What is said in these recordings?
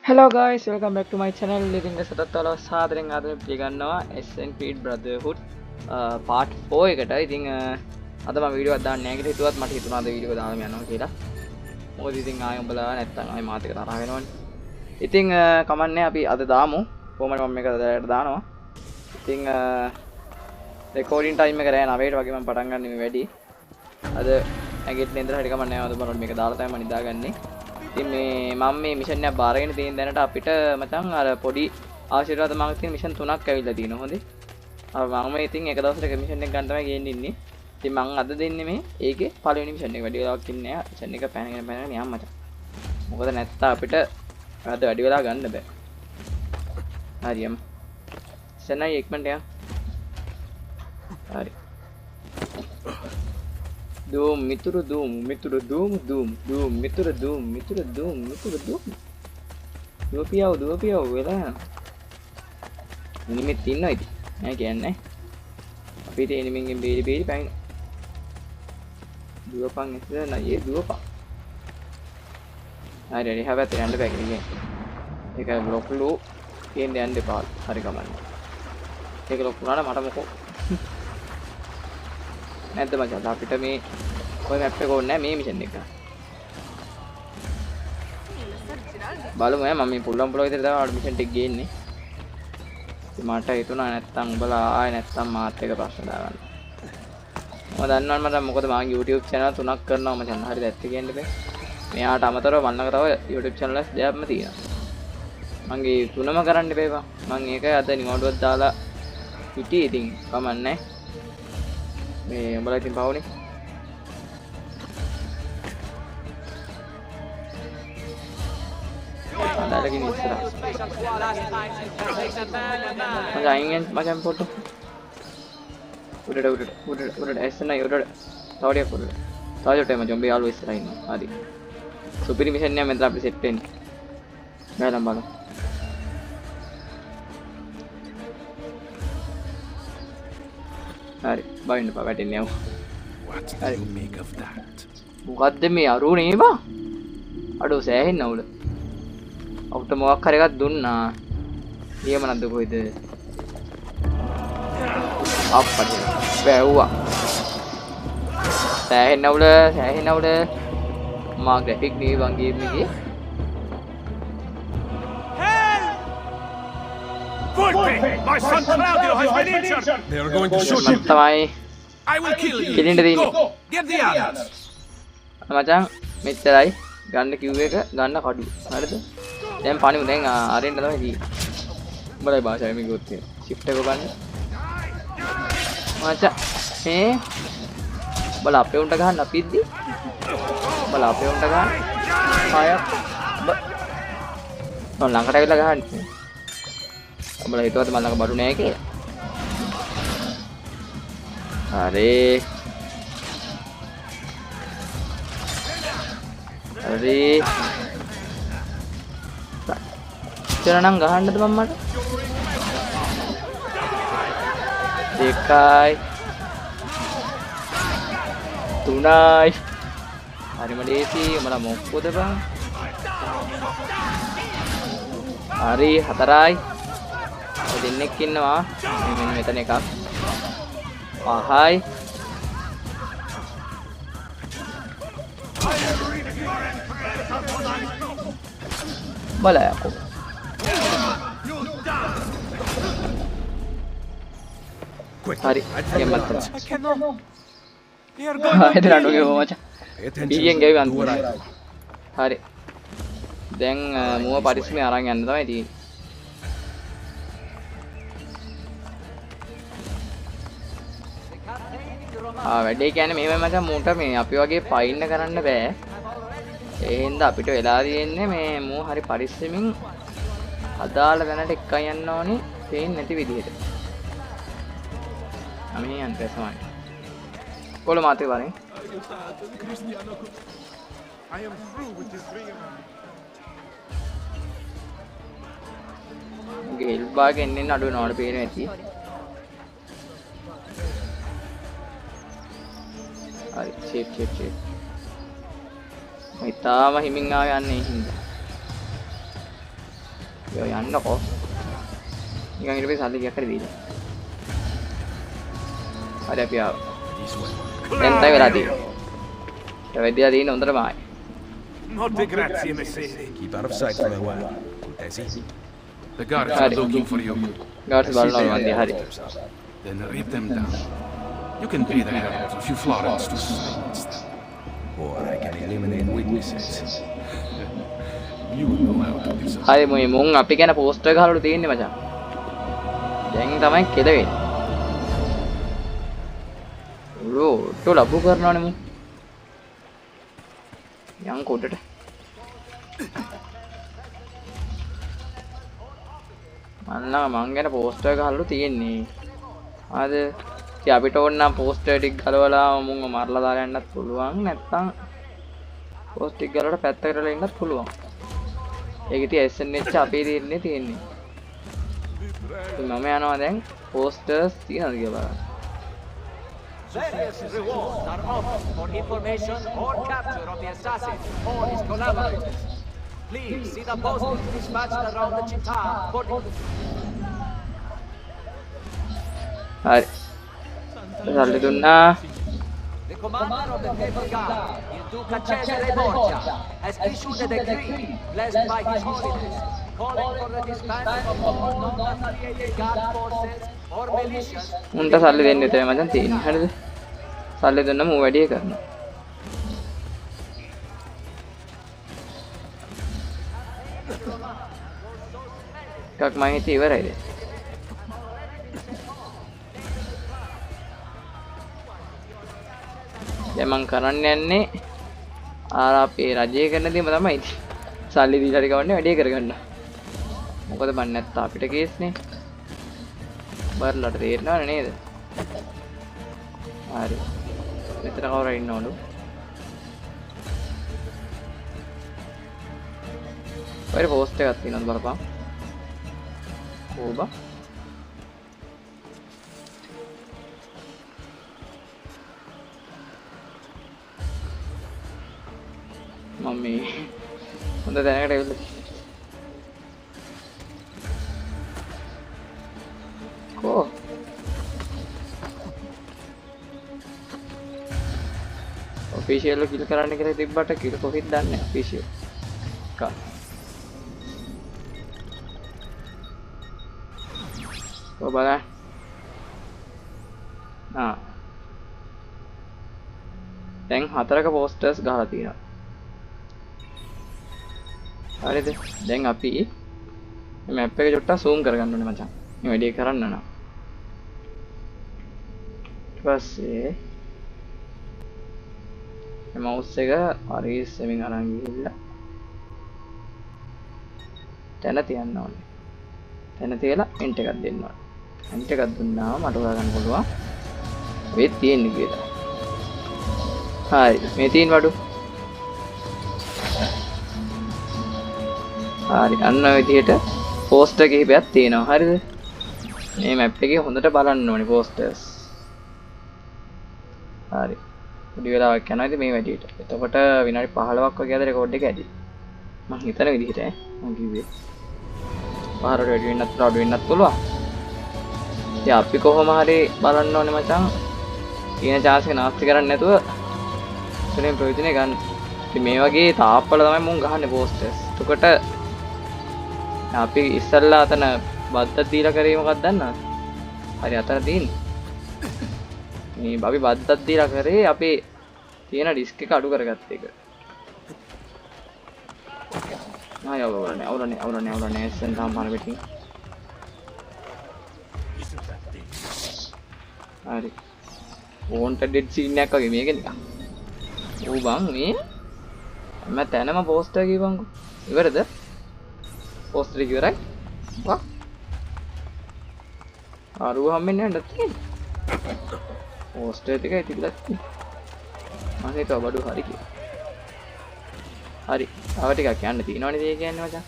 Hello guys, welcome back to my channel. ඉතින් සතත් වල සාදරයෙන් ආදරයෙන් පිළිගන්නවා SN Creed Brotherhood part 4 එකට. ඉතින් අද මම වීඩියෝ එකක් දාන්න නැහැ කියලා හිතුවත් මට හිතුණා අද වීඩියෝ එක දාන්න යනවා කියලා. මොකද ඉතින් ආයෙ උඹලා නැත්තම් ආයෙ මාත් එක තරහ වෙනවනේ. ඉතින් කමන්නේ අපි අද දාමු. කොහමද මම මේක දැයට දානවා. ඉතින් රෙකෝඩින් ටයිම් එක රෑ 9ට වගේ මම පටන් ගන්න මේ වැඩි. අද නැගිටින්න ඉඳලා හරි කමන්නේ නැහැ. අද බලන්න මේක දාලා තමයි මම නිදාගන්නේ. ඉතින් මේ මම මේ මිෂන් එක බාරගෙන තියෙන දැනට අපිට මචං අර පොඩි ආශිර්වාද මාර්ග තියෙන මිෂන් 3ක් ඇවිල්ලා තියෙනවා හොඳේ. මම ඉතින් එක දවසට මිෂන් එක ගන්න තමයි ගේන්න ඉන්නේ. ඉතින් මම අද දෙන්නේ මේ ඒකේ පළවෙනි මිෂන් එක වැඩි වෙලාවක් ඉන්නේ නැහැ. මිෂන් එක පැනගෙන යන්න මචං. මොකද නැත්නම් අපිට අද වැඩි වෙලා ගන්න බෑ. හරියම්. සෙනයි එක්මන්ට යන්න. හරි. Doom, mituru doom, mituru doom, doom, doom, mituru doom, mituru doom, mituru doom. Dua piau, wala. Ini mit tinno itu. Nah, කියන්නේ. අපිට එනිමින්ගෙන් බේරි පැන. දුවපන් ඉස්සර නයි දුවපන්. හරි හැබැයි යන්න බෑ කියන්නේ. ඒක බ්ලොක් ලෝ කියන්නේ යන්න එපා. හරි කමන්නේ. ඒක ලොක් වුණාට මට මොකෝ නැද්ද මචං අපිට මේ ඔය මැප් එක ඕනේ නැහැ මේ මිෂන් එක. බලමු මම මේ පුල්ලම් පුළ විතර තමයි මිෂන් එක ගේන්නේ. මට හිතුණා නැත්තම් උඹලා ආයෙ නැත්තම් මාත් එක ප්‍රශ්න දාගන්න. මම දන්නවනේ මට මොකද මගේ YouTube channel 3ක් කරනවා මචං. හරිද ඇත්ත කියන්න බෑ. මෙයාට අමතරව මන්නක තව YouTube channel දෙකක්ම තියෙනවා. මගේ තුනම කරන්න බෑවා. මම ඒක අද නිවඩුවක් දාලා හිටියේ ඉතින් කමන්නේ. මේ උඹලා ඉතින් පවුනේ. අදාලකින් ඉස්සරහ. මම අයින් මචං පොට්ටු. උඩට එස්සනයි උඩට. තවඩියක් උඩට. තාජොටේ මචං උඹේ යාළුවෝ ඉස්සරහ ඉන්නවා. හරි. සුපිරි මිෂන් එක මෙතන අපි සෙට් වෙන්නේ. බැලම් බලමු. හරි බයින්න පා වැටෙන්නේ යමු. හරි මොකද්ද මේ අරුණේ බා? අඩෝ සෑහෙන්න අවුල. අවුට මොකක් හරි එකක් දුන්නා. නියම නැද්ද කොයිද? අප්පට බෑවුවා. සෑහෙන්න අවුල. මා ග්‍රැෆික් නේ වන් ගේම් එකේ. My son Claudio has been injured. They are going to shoot him. I will kill you. Go. Get the others. මචං මෙච්චරයි ගන්න කිව් එක ගන්න කඩු. හරිද? දැන් පණිමු දැන් අරින්න තමයි තියෙන්නේ. උඹලයි භාෂාවෙ මේ ගොත් තියෙන. shift එක ගන්න. මචං මේ බල අපේ උන්ට ගහන්න අපිද්දි. බල අපේ උන්ට ගහන්න. ආයක්. මම ළඟට ඇවිල්ලා ගහන්නේ. උඹලා හිතුවද මම ළඟ බඩු නැහැ කියලා? හරි. චරණම් ගහන්නද මම මට? දෙකයි. තුනයි. හරිම ලේසි. උඹලා මොකද බං? හරි හතරයි. දෙන්නෙක් ඉන්නවා. මෙන්න මෙතන එකක්. පහයි. බලයකෝ. හරි. යම්මත්. හරි නඩුගේ මචං. ඊයෙන් ගෙවි අන්තිම. හරි. දැන් මුව පරිස්සමෙන් අරන් යන්න තමයි තියෙන්නේ. වැඩේ කියන්නේ මෙහෙම මචං මූට මේ අපි වගේ පයින්න කරන්න බෑ. ඒ හින්දා අපිට වෙලා තියෙන්නේ මේ මූ හරි පරිස්සමින් අදාළ දැනට එක්කන් යන්න ඕනේ පේන්නේ නැති විදිහට. අමේ යන්න තමයි. කොළ මාතේ වරෙන්. ගෙල් බාගෙන් එන්න අඩු වෙනවට පේන්නේ නැති. හරි ෂේප් ඉතාලම හිමින් ආව යන්නේ හින්දා යන්නකෝ. නිකන් ඊට පස්සේ සල්ලි ගියක් හරි දීලා. හරි අපි ආවා. දැන් තමයි වෙලා තියෙන්නේ. ඒ වෙද්දිලා තියෙන හොඳටම ආයි. Molte grazie, messere. Keep out of sight for a while. Cortesi. The guards are looking for you. Guards බලනවා වන්දි හරි. Then rip them down. You can pay the herald a few florins to silence them. Or I can eliminate witnesses. You know how to do so. හරි මුන් අපි ගැන poster ගහලා තියෙන්නේ මචං. දැන් තමයි කෙලවෙන්නේ. ටෝ ලබු කරනවනේ මු. යන් කොටට. මං ගැන පෝස්ටර් ගහලා තියෙන්නේ. ආද ඉතින් අපිට ඕන නම් පෝස්ටර් ටික ගලවලා මුන්ව මරලා දාලා යන්නත් පුළුවන්. නැත්තම් පෝස්ට් ටික ගලවලා පැත්තකට කරලා ඉන්නත් පුළුවන්. ඒක ඉතින් SNH අපේ දෙන්නේ තියෙන්නේ. මම යනවා දැන් පෝස්ටර්ස් තියනද කියලා බලන්න. Various rewards are offered for information or capture of the assassin or his collaborators. Please see the posters dispatched around the Città for හරි. සල්ලි දුන්නා. the commander of the Papal Guard, il Duca Cesare Borgia, has issued a decree blessed by His Holiness, calling for the disbandment of all non-affiliated guard forces or militias. උන්ට සල්ලි දෙන්න විතරයි මචං තියෙන්නේ. හරිද? සල්ලි දුන්නම ඌ වැඩේ කරනවා. එකක් මම හිතේ ඉවරයිද? දැන් මං කරන්න යන්නේ ආර අපේ රජය කරන දේම තමයි. සල්ලි දීලා හරි ගවන්නේ වැඩේ කරගන්න. මොකද මන් නැත්නම් අපිට කේස්නේ. බර්ලට තේරෙනවද නේද? හරි. මෙතන කවුරු ඉන්නවලු? ඔය පෝස්ට් එකක් තියෙනවද බලපන්. ඕබා. මම්මි හොඳ දැනකට ඇවිල්ලා කෝ ඔෆිෂියල් කිල් කරන්න කියලා තිබ්බට කිල් කොහෙද දන්නේ ඔෆිෂියල් කා ඔය බලන්න දැන් 4ක පෝස්ටර්ස් ගහලා තියෙනවා. හරිද? දැන් අපි මැප් එක චුට්ටක් zoom කරගන්න ඕනේ මචං. මේ වැඩේ කරන්න නම්. ඊට පස්සේ mouse එක අරීස් එමින් අරන් ගිහිල්ලා තැන තියන්න ඕනේ. තැන තියලා enter එකක් දෙන්න ඕනේ. enter එකක් දුන්නාම මට හොයාගන්න පුළුවන් ඔය තියෙන්නේ කියලා. හරි මේ තියෙන වඩු. හරි අන්න ඔය විදිහට පෝස්ටර් කිහිපයක් තියෙනවා. හරිද? මේ මැප් එකේ හොඳට බලන්න ඕනේ පෝස්ටර්ස්. හරි. පොඩි වෙලාවක් යනවා ඉතින් මේ වැඩේට. එතකොට විනාඩි 15ක් වගේ අද රෙකෝඩ් එක ඇති. මම හිතන විදිහට මම කිව්වේ. පාරට වැඩි වෙන්නත් අඩු වෙන්නත් පුළුවන්. ඉතින් අපි කොහොම හරි බලන්න ඕනේ මචං. තියෙන chance එක නාස්ති කරන්නේ නැතුව ඉතින් ප්‍රයෝජනෙ ගන්න. ඉතින් මේ වගේ තාප්පල තමයි මුන් ගහන්නේ පෝස්ටර්ස්. එතකොට අපි ඉස්සල්ලා අතන බද්දක් දීලා කරේ මොකක්ද දන්නවද? හරි අතන තියෙන්නේ. මේ අපි බද්දක් දීලා කරේ අපේ තියෙන ඩිස්ක් එක අඩු කරගත්ත එක. ආය අවුරන්නේ එසෙන් තාම පාන පිටින්. හරි. wanted scene එකක් වගේ මේක නිකන්. ඕ බං මේ මම තැනම පෝස්ටර් ගිහපන්කො. ඉවරද? පෝස්ටර් එක ඉවරයි. වා. අරුව හම්බෙන්නේ නැද්ද තියෙන්නේ? පෝස්ටර් එකයි තිබිලා තියෙන්නේ. මම හිතුවා බඩු හරි කියලා. හරි. තව ටිකක් යන්න තියෙනවනේ මේ කියන්නේ මචං.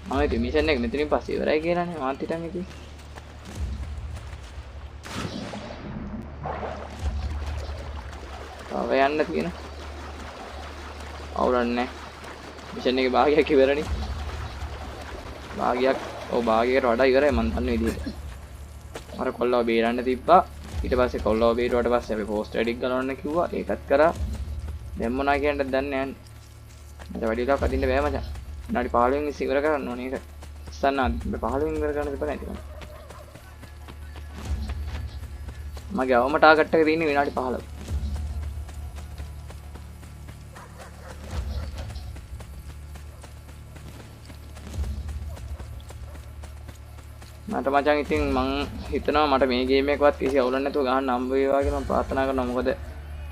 මම හිතුවේ මිෂන් එක මෙතනින් පස්සේ ඉවරයි කියලානේ මාත් හිතන් හිටියේ. තව යන්න තියෙන. අවුලන්නේ. මිෂන් එකේ භාගයක් ඉවරනේ. භාගයක් ඔව් භාගයකට වඩා ඉවරයි මම දන්න විදිහට. අර කොල්ලව බේරන්න තිබ්බා. ඊට පස්සේ කොල්ලව බේරුවාට පස්සේ අපි පෝස්ට් එඩිට් ගලවන්න කිව්වා. ඒකත් කරා. දැන් මොනවා කියන්නද දන්නේ නැහැ. මට වැඩි ටිකක් අදින්න බෑ මචං. විනාඩි 15න් ඉස්සර ඉවර කරන්න ඕනේ ඒක. ඉස්සන්න 15න් ඉවර කරන්න තිබ්බ නැති මම. මගේ අවම ටාගට් එක තියෙන්නේ විනාඩි 15. මට මචං ඉතින් මං හිතනවා මට මේ ගේම් එකවත් කිසි අවුලක් නැතුව ගහන්න හම්බ වේවා කියලා මම ප්‍රාර්ථනා කරනවා. මොකද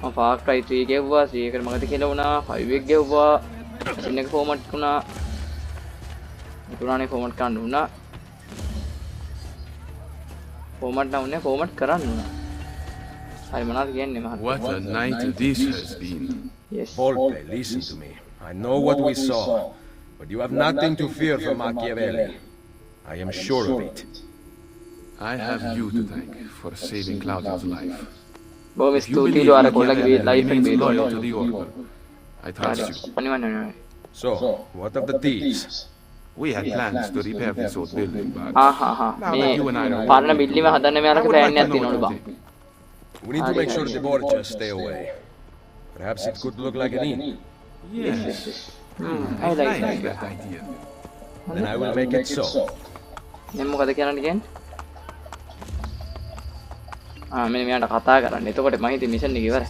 මම Far Cry 3 ගෙව්වා, 3 එකට මගදී කියලා වුණා, 5 එක ගෙව්වා, මැෂින් එක ෆෝමැට් වුණා. පුරාණේ ෆෝමැට් කරන්න වුණා. ෆෝමැට් නැවුනේ ෆෝමැට් කරන්න වුණා. හරි මොනවද කියන්නේ මහත්තයා? What a night this has been. Yes. Volpe, listen to me. I know what we saw, but you have nothing to fear from Machiavelli. I am sure of it. I have you to thank for saving Claudio's life. බොහොම If you ස්තුතියි believe ඔයාලා කොල්ලගේ Machiavelli life එක remains බේරුවා. loyal to the order, I trust you. අනිවාර්යයෙන්ම. So, what of the thieves? We had plans to repair this old building, but මේ පරණ බිල්ඩිම හදන්න මෙයාලක plan එකක් තියෙනවලු බං. We need to make sure the Borgias stay away. Perhaps it could look like an inn. yes, I I like like that. that idea. Then I will make it so. දැන් මොකද කියන්න කියන්නේ? මෙන්න මෙයාට කතා කරන්න. එතකොට මම හිතේ මිෂන් එක ඉවරයි.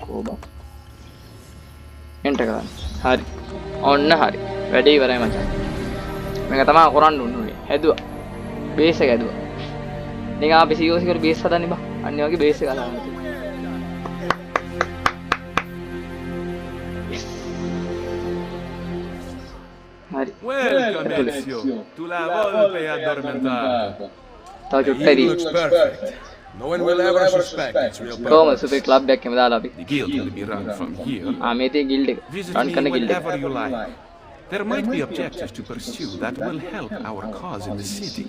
කොබ. එන්ටර් කරන්න. හරි. ඔන්න හරි. වැඩේ ඉවරයි මචං. මේක තමයි කරන්න ඕනේ. හැදුවා. බේස් එක හැදුවා. නිකන් අපි COC වල බේස් හදන්නේ බා. අන්න ඒ වගේ බේස් එක හදන්න. හරි. Welcome, Ezio, to la Volpe addormentata. තව It චුට්ටයි. looks perfect. No one will ever suspect it's real කොහොම purple. සුපර් ක්ලබ් එකක් එම දාලා අපි. The guild will be run from here. මේ තියෙන ගිල්ඩ් එක. Visit රන් me කරන ගිල්ඩ් එක. whenever you like. There might be objectives to pursue that will help our cause in the city.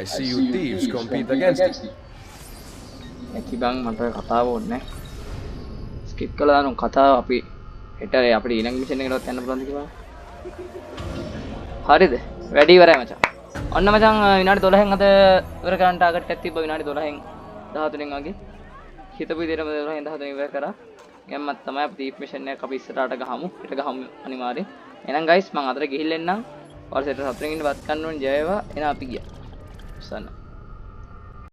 I see you thieves compete against it. කිබං මට කතාව ඕනේ. Skip කළා දාන කතාව අපි හෙට අපිට ඊළඟ මිෂන් එකකට යන්න පුළුවන්ද කියලා. හරිද? වැඩි ඉවරයි මචං. ඔන්න මචං විනාඩි 12න් අද ඉවර කරන්න ටාගට් එකක් තිබ්බා විනාඩි 12න් 13න් වගේ. හිතපු විදිහටම 12න් 13න් ඉවර කරා. යම්මත් තමයි අපි දීප් මිෂන් එක අපි ඉස්සරහට ගහමු. ඊට ගහමු අනිවාර්යෙන්. එහෙනම් ගයිස් මම අතට ගිහිල්ලා එන්නම්. ඔයාලා සෙට 4න් ඉන්න වත් ගන්න ඕනේ ජය වේවා. එහෙනම් අපි ගියා. සන්න.